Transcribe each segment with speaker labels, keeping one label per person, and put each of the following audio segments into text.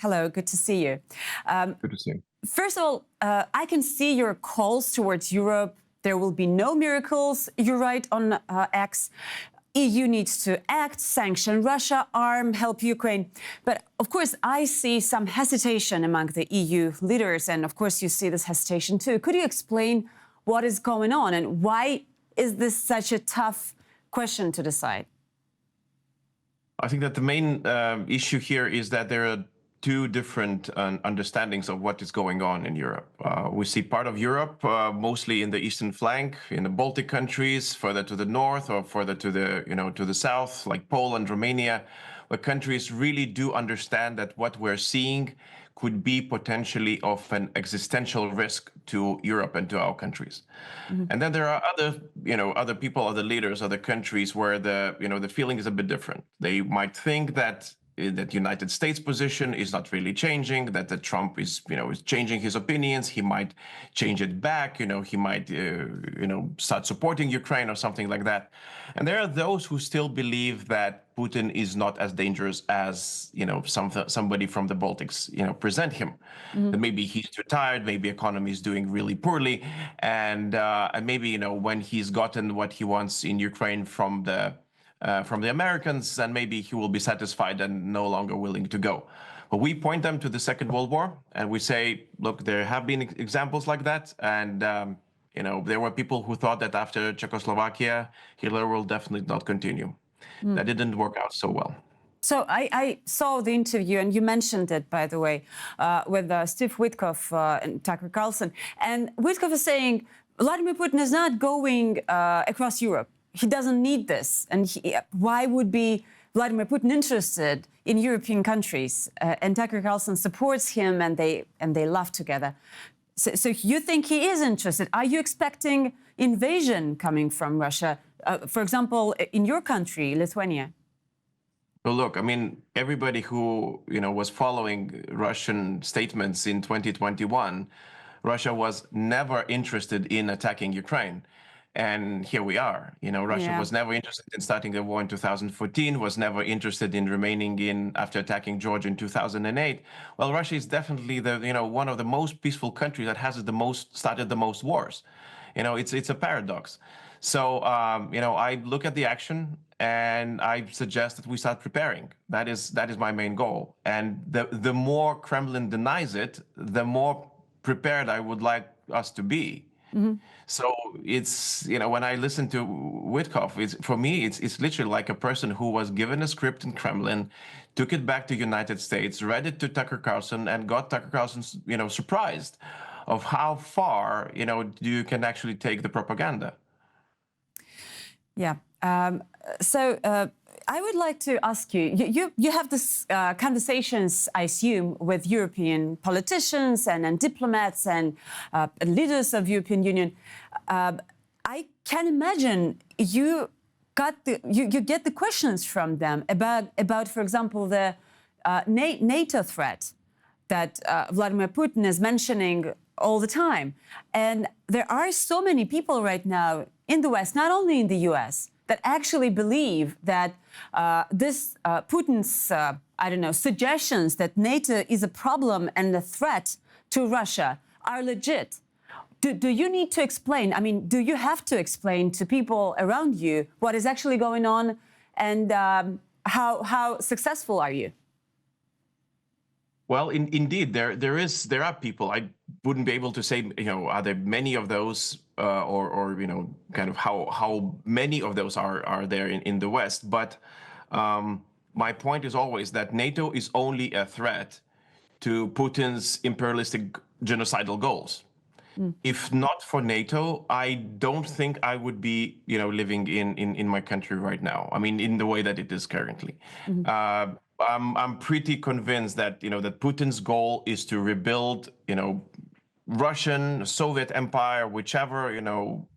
Speaker 1: Hello, good to see you.
Speaker 2: Good to see you.
Speaker 1: First of all, I can see your calls towards Europe. There will be no miracles, you write on X. EU needs to act, sanction Russia, arm, help Ukraine. But of course, I see some hesitation among the EU leaders. And of course, you see this hesitation too. Could you explain what is going on and why is this such a tough question to decide?
Speaker 2: I think that the main issue here is that there are two different understandings of what is going on in Europe. We see part of Europe, mostly in the eastern flank, in the Baltic countries, further to the north or further to the, to the south, like Poland, Romania, where countries really do understand that what we're seeing could be potentially of an existential risk to Europe and to our countries. Mm-hmm. And then there are other, other people, other leaders, other countries where the feeling is a bit different. They might think that United States position is not really changing, that Trump is changing his opinions. He might change it back. He might, start supporting Ukraine or something like that. And there are those who still believe that Putin is not as dangerous as, somebody from the Baltics, present him. Mm-hmm. That maybe he's too tired, maybe economy is doing really poorly. And maybe, when he's gotten what he wants in Ukraine from the Americans, and maybe he will be satisfied and no longer willing to go. But we point them to the Second World War, and we say, look, there have been examples like that. And, there were people who thought that after Czechoslovakia, Hitler will definitely not continue. Mm. That didn't work out so well.
Speaker 1: So I saw the interview, and you mentioned it, by the way, with Steve Witkoff and Tucker Carlson. And Witkoff is saying Vladimir Putin is not going across Europe. He doesn't need this. And why would be Vladimir Putin interested in European countries? And Tucker Carlson supports him, and they laugh together. So you think he is interested? Are you expecting invasion coming from Russia, for example, in your country, Lithuania?
Speaker 2: Well, look, I mean, everybody who was following Russian statements in 2021, Russia was never interested in attacking Ukraine. And here we are. Russia was never interested in starting the war in 2014, was never interested in remaining in after attacking Georgia in 2008. Well, Russia is definitely one of the most peaceful countries that has started the most wars. It's a paradox. So, I look at the action and I suggest that we start preparing. That is my main goal. And the more Kremlin denies it, the more prepared I would like us to be. Mm-hmm. So it's, when I listen to Witkoff, for me, it's literally like a person who was given a script in Kremlin, took it back to United States, read it to Tucker Carlson, and got Tucker Carlson, surprised of how far, you can actually take the propaganda.
Speaker 1: Yeah. I would like to ask you, you have this conversations, I assume, with European politicians and diplomats and leaders of European Union. I can imagine you get the questions from them about, for example, the NATO threat that Vladimir Putin is mentioning all the time. And there are so many people right now in the West, not only in the US, that actually believe that this Putin's, suggestions that NATO is a problem and a threat to Russia are legit. Do you need to explain? I mean, do you have to explain to people around you what is actually going on, and how successful are you?
Speaker 2: Well, indeed, there are people. I wouldn't be able to say, are there many of those, or kind of how many of those are there in the West. But my point is always that NATO is only a threat to Putin's imperialistic genocidal goals. Mm. If not for NATO, I don't think I would be, living in my country right now. I mean, in the way that it is currently. Mm-hmm. I'm pretty convinced that that Putin's goal is to rebuild Russian, Soviet empire, whichever,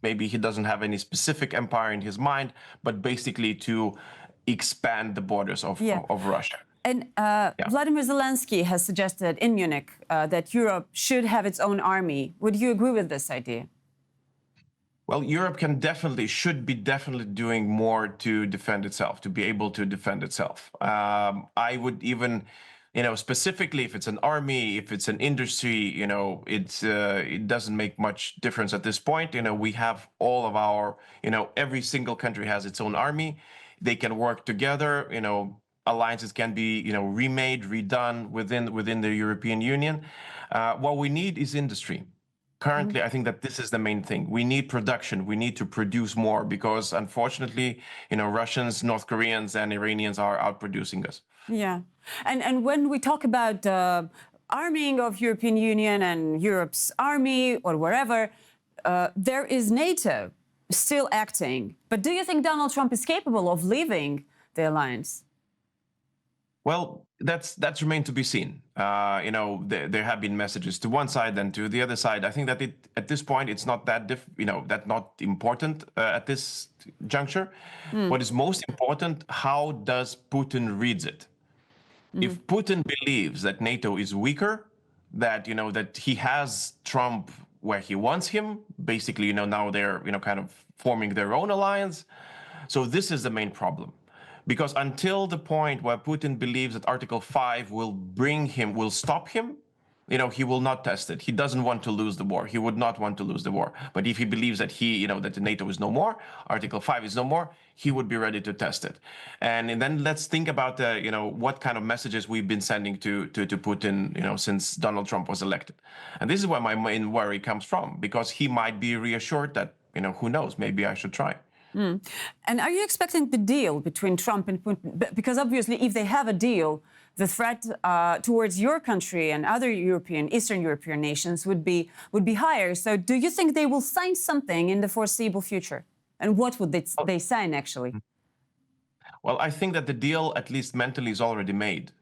Speaker 2: maybe he doesn't have any specific empire in his mind, but basically to expand the borders of Russia.
Speaker 1: And Vladimir Zelensky has suggested in Munich that Europe should have its own army. Would you agree with this idea?
Speaker 2: Well, Europe should be definitely doing more to defend itself, to be able to defend itself. I would even, specifically if it's an army, if it's an industry, it doesn't make much difference at this point. We have all of our, every single country has its own army. They can work together. Alliances can be, remade, redone within the European Union. What we need is industry. Currently, I think that this is the main thing. We need production. We need to produce more because, unfortunately, Russians, North Koreans, and Iranians are outproducing us.
Speaker 1: Yeah, and when we talk about arming of European Union and Europe's army or wherever, there is NATO still acting. But do you think Donald Trump is capable of leaving the alliance?
Speaker 2: Well, that's remained to be seen. There have been messages to one side and to the other side. I think that at this point it's not that that's not important at this juncture. What is most important, how does Putin reads it? If Putin believes that NATO is weaker, that that he has Trump where he wants him, basically, now they're kind of forming their own alliance. So this is the main problem. Because until the point where Putin believes that Article 5 will stop him, he will not test it. He doesn't want to lose the war. He would not want to lose the war. But if he believes that that the NATO is no more, Article 5 is no more, he would be ready to test it. And then let's think about what kind of messages we've been sending to Putin, since Donald Trump was elected. And this is where my main worry comes from, because he might be reassured that, who knows, maybe I should try.
Speaker 1: And are you expecting the deal between Trump and Putin? Because obviously, if they have a deal, the threat towards your country and other Eastern European nations would be higher. So, do you think they will sign something in the foreseeable future? And what would they sign actually?
Speaker 2: Well, I think that the deal, at least mentally, is already made.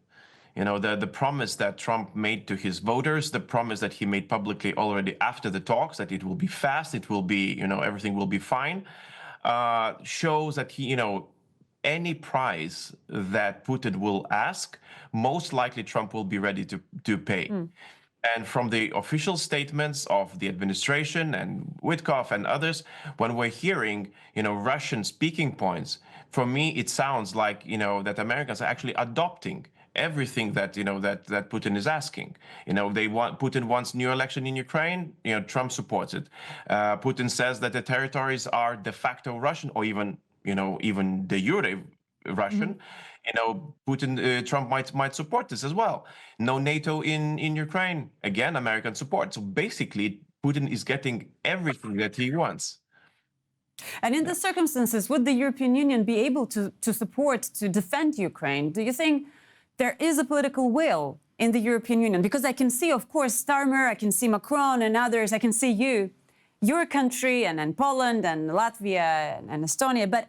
Speaker 2: The promise that Trump made to his voters, the promise that he made publicly already after the talks, that it will be fast, it will be, everything will be fine. Shows that any price that Putin will ask, most likely Trump will be ready to pay. And from the official statements of the administration and Witkoff and others, when we're hearing, Russian speaking points, for me, it sounds like, that Americans are actually adopting everything that that Putin is asking. Putin wants new election in Ukraine. Trump supports it. Putin says that the territories are de facto Russian, or even de jure Russian. Trump might support this as well. No NATO in Ukraine. Again, American support. So basically, Putin is getting everything that he wants.
Speaker 1: And in the circumstances, would the European Union be able to support, to defend Ukraine? Do you think there is a political will in the European Union? Because I can see, of course, Starmer, I can see Macron and others, I can see your country, and Poland and Latvia and Estonia, but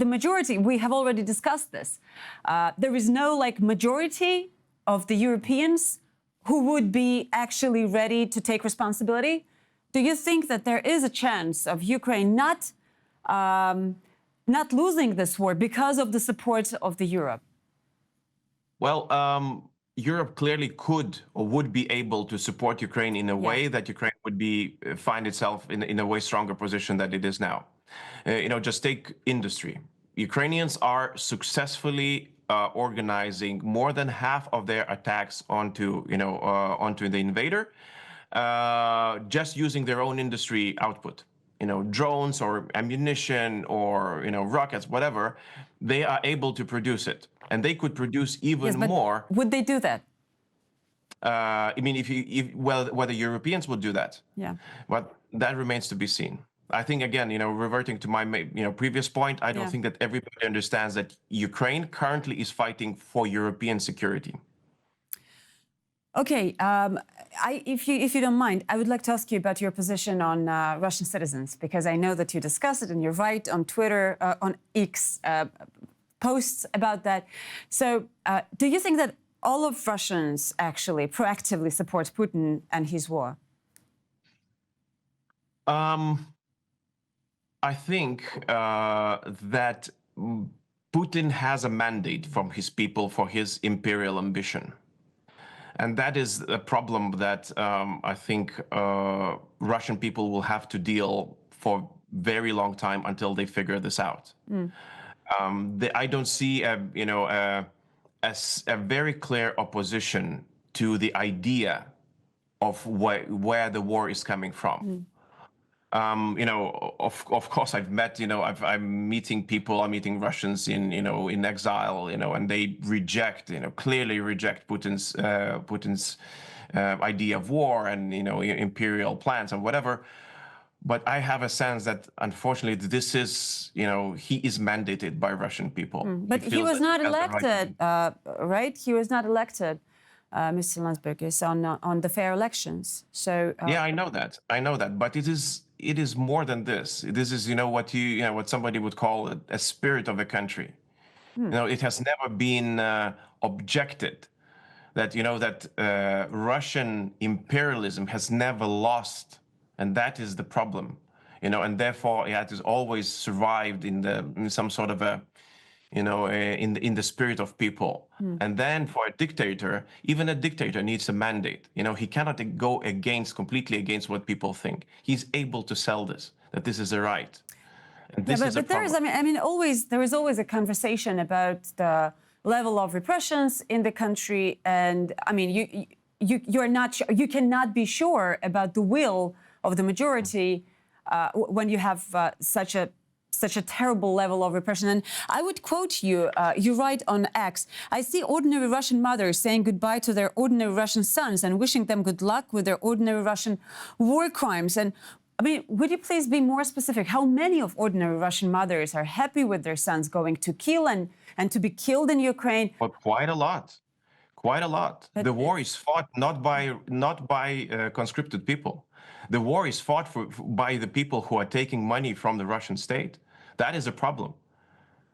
Speaker 1: the majority, we have already discussed this. There is no majority of the Europeans who would be actually ready to take responsibility. Do you think that there is a chance of Ukraine not losing this war because of the support of the Europe?
Speaker 2: Well, Europe clearly could or would be able to support Ukraine in a way that Ukraine would find itself in a way stronger position than it is now. Just take industry. Ukrainians are successfully organizing more than half of their attacks onto the invader, just using their own industry output. Drones or ammunition or rockets, whatever, they are able to produce it. And they could produce even more.
Speaker 1: Would they do that?
Speaker 2: I mean, whether Europeans would do that.
Speaker 1: Yeah.
Speaker 2: But that remains to be seen. I think, again, reverting to my previous point, I don't think that everybody understands that Ukraine currently is fighting for European security.
Speaker 1: Okay, if you don't mind, I would like to ask you about your position on Russian citizens, because I know that you discuss it and you write on Twitter, on X, posts about that. So do you think that all of Russians actually proactively support Putin and his war?
Speaker 2: I think that Putin has a mandate from his people for his imperial ambition. And that is a problem that I think Russian people will have to deal for very long time until they figure this out. I don't see a a very clear opposition to the idea of where the war is coming from. Of course, I've met, I'm meeting people, I'm meeting Russians in exile, and they reject, clearly reject Putin's idea of war and, imperial plans and whatever. But I have a sense that, unfortunately, this is, he is mandated by Russian people.
Speaker 1: But he was not elected, right? He was not elected, Mr. Landsbergis, on the fair elections. So
Speaker 2: yeah, I know that. But it is more than this. This is, what somebody would call a spirit of a country. It has never been objected that, that Russian imperialism has never lost. And that is the problem, and therefore it has always survived in some sort of a, in the spirit of people. And then for a dictator, even a dictator needs a mandate. He cannot go completely against what people think. He's able to sell that this is a right. And this is a problem.
Speaker 1: There is always a conversation about the level of repressions in the country, and you cannot be sure about the will of the majority when you have such a terrible level of repression. And I would quote you, you write on X, "I see ordinary Russian mothers saying goodbye to their ordinary Russian sons and wishing them good luck with their ordinary Russian war crimes." And would you please be more specific? How many of ordinary Russian mothers are happy with their sons going to kill and to be killed in Ukraine?
Speaker 2: Well, quite a lot. Quite a lot.
Speaker 1: But
Speaker 2: the war is fought not by conscripted people. The war is fought by the people who are taking money from the Russian state. That is a problem.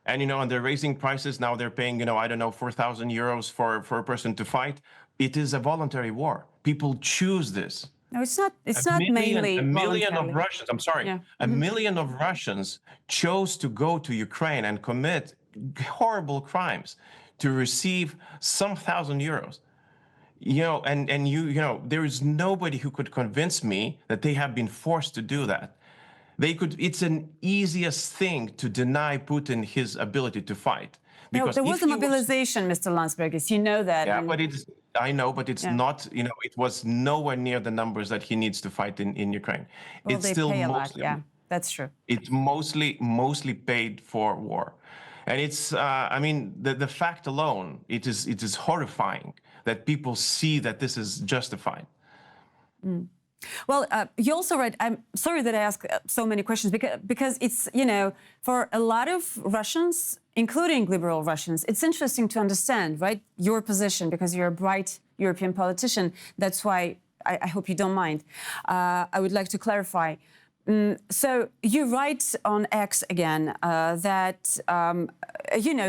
Speaker 2: And, and they're raising prices. Now they're paying, 4,000 euros for a person to fight. It is a voluntary war. People choose this.
Speaker 1: No, it's not. It's not mainly
Speaker 2: a million of Russians. I'm sorry.
Speaker 1: Yeah.
Speaker 2: A million of Russians chose to go to Ukraine and commit horrible crimes to receive some thousand euros. There is nobody who could convince me that they have been forced to do that. It's an easiest thing to deny Putin his ability to fight.
Speaker 1: Because there was a mobilization, Mr. Landsbergis. You know that.
Speaker 2: Yeah, I know, but it's not, it was nowhere near the numbers that he needs to fight in Ukraine.
Speaker 1: Well,
Speaker 2: it's
Speaker 1: they
Speaker 2: still
Speaker 1: pay a
Speaker 2: mostly,
Speaker 1: lot. Yeah, that's true.
Speaker 2: It's mostly paid for war. And it's, the fact alone, it is horrifying that people see that this is justified.
Speaker 1: Well, you also write, I'm sorry that I ask so many questions, because it's, for a lot of Russians, including liberal Russians, it's interesting to understand, right, your position, because you're a bright European politician. That's why I hope you don't mind. I would like to clarify. So you write on X again that,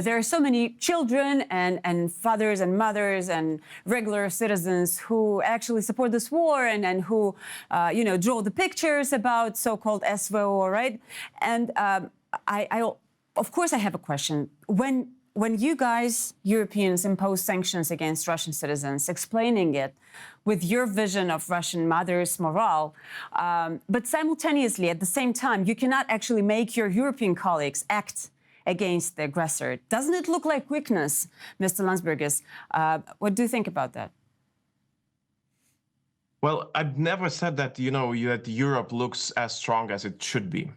Speaker 1: there are so many children and fathers and mothers and regular citizens who actually support this war and who, draw the pictures about so-called SVO, right? And of course, I have a question. When you guys, Europeans, impose sanctions against Russian citizens, explaining it with your vision of Russian mothers' morale, but simultaneously, at the same time, you cannot actually make your European colleagues act against the aggressor. Doesn't it look like weakness, Mr. Landsbergis? What do you think about that?
Speaker 2: Well, I've never said that, that Europe looks as strong as it should be.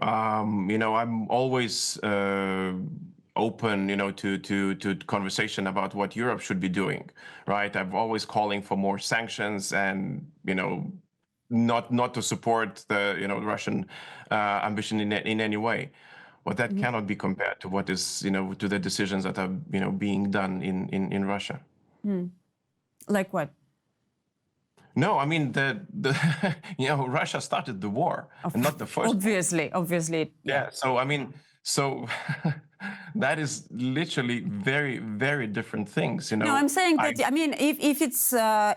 Speaker 2: I'm always open, to conversation about what Europe should be doing, right? I'm always calling for more sanctions and, not to support the, Russian ambition in any way. But that cannot be compared to what is, to the decisions that are, being done in Russia.
Speaker 1: Like what?
Speaker 2: No, Russia started the war, and not the first.
Speaker 1: Obviously.
Speaker 2: Yeah. So that is literally very, very different things.
Speaker 1: No, I'm saying that.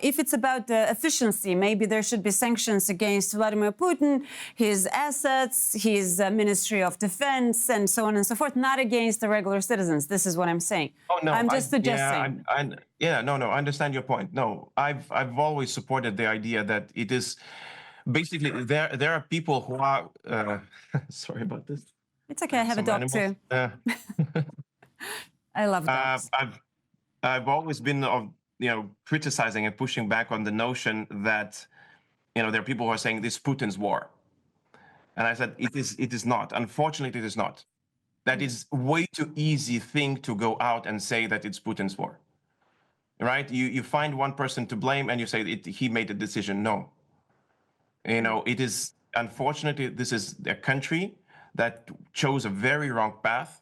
Speaker 1: If it's about the efficiency, maybe there should be sanctions against Vladimir Putin, his assets, his Ministry of Defense, and so on and so forth, not against the regular citizens. This is what I'm saying.
Speaker 2: Oh no,
Speaker 1: I'm just suggesting.
Speaker 2: I understand your point. No, I've always supported the idea that it is basically there are people who are. Sorry about this.
Speaker 1: It's okay. I have a dog too. I love dogs.
Speaker 2: I've always been criticizing and pushing back on the notion that there are people who are saying this is Putin's war, and I said it is not. Unfortunately, it is not. That is way too easy thing to go out and say that it's Putin's war, right? You find one person to blame and you say he made a decision. No, it is, unfortunately, this is a country that chose a very wrong path,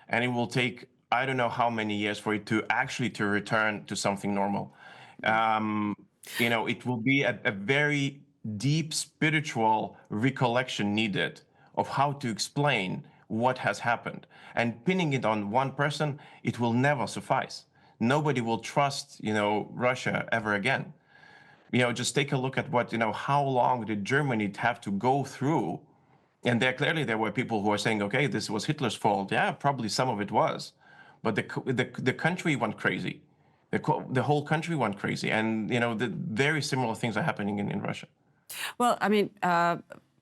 Speaker 2: and it will take I don't know how many years for it to actually to return to something normal. It will be a very deep spiritual recollection needed of how to explain what has happened. And pinning it on one person, it will never suffice. Nobody will trust, Russia ever again. Just take a look at how long did Germany have to go through? And there were people who are saying, okay, this was Hitler's fault. Yeah, probably some of it was. But the country went crazy. The whole country went crazy. And, the very similar things are happening in Russia.
Speaker 1: Well, I mean,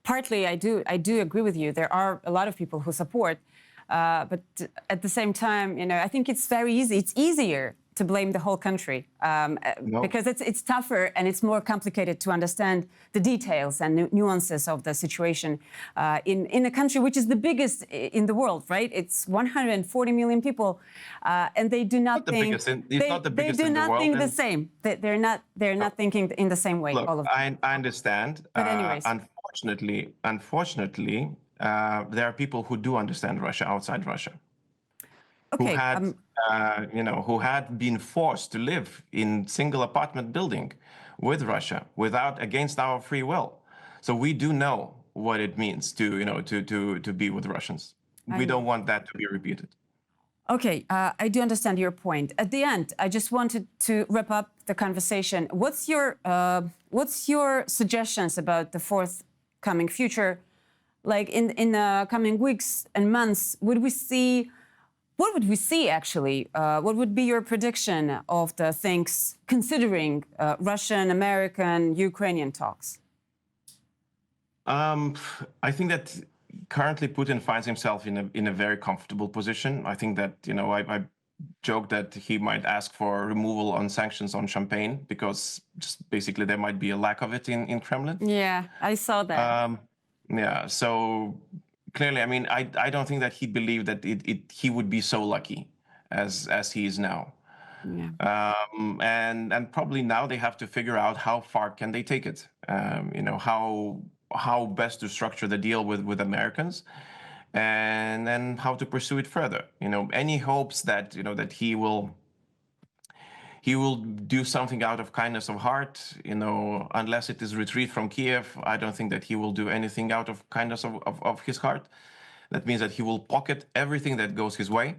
Speaker 1: partly I do agree with you. There are a lot of people who support. But at the same time, I think it's very easy. It's easier to blame the whole country because it's tougher and it's more complicated to understand the details and nuances of the situation in a country which is the biggest in the world, right? It's 140 million people, and they do not think they do not think the same. They're not thinking in the same way.
Speaker 2: Look,
Speaker 1: all of them.
Speaker 2: I understand.
Speaker 1: But anyways,
Speaker 2: Unfortunately, there are people who do understand Russia outside Russia.
Speaker 1: okay,
Speaker 2: Who had been forced to live in single apartment building with Russia against our free will. So we do know what it means to be with Russians. We don't want that to be repeated.
Speaker 1: Okay, I do understand your point. At the end, I just wanted to wrap up the conversation. What's your suggestions about the forthcoming future? Like in the coming weeks and months, what would we see actually? What would be your prediction of the things considering Russian, American, Ukrainian talks?
Speaker 2: I think that currently Putin finds himself in a very comfortable position. I think that, I joked that he might ask for removal on sanctions on champagne because just basically there might be a lack of it in Kremlin.
Speaker 1: Yeah, I saw that.
Speaker 2: Yeah, so clearly, I mean, I don't think that he believed that he would be so lucky as he is now.
Speaker 1: Yeah.
Speaker 2: And probably now they have to figure out how far can they take it. How best to structure the deal with Americans, and then how to pursue it further. Any hopes that that he will do something out of kindness of heart, unless it is retreat from Kiev. I don't think that he will do anything out of kindness of his heart. That means that he will pocket everything that goes his way.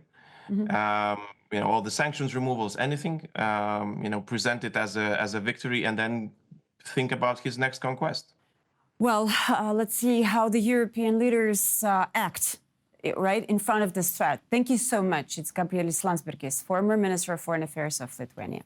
Speaker 2: Mm-hmm. All the sanctions removals, anything, present it as a victory, and then think about his next conquest.
Speaker 1: Well, let's see how the European leaders act right in front of this threat. Thank you so much. It's Gabrielius Landsbergis, former Minister of Foreign Affairs of Lithuania.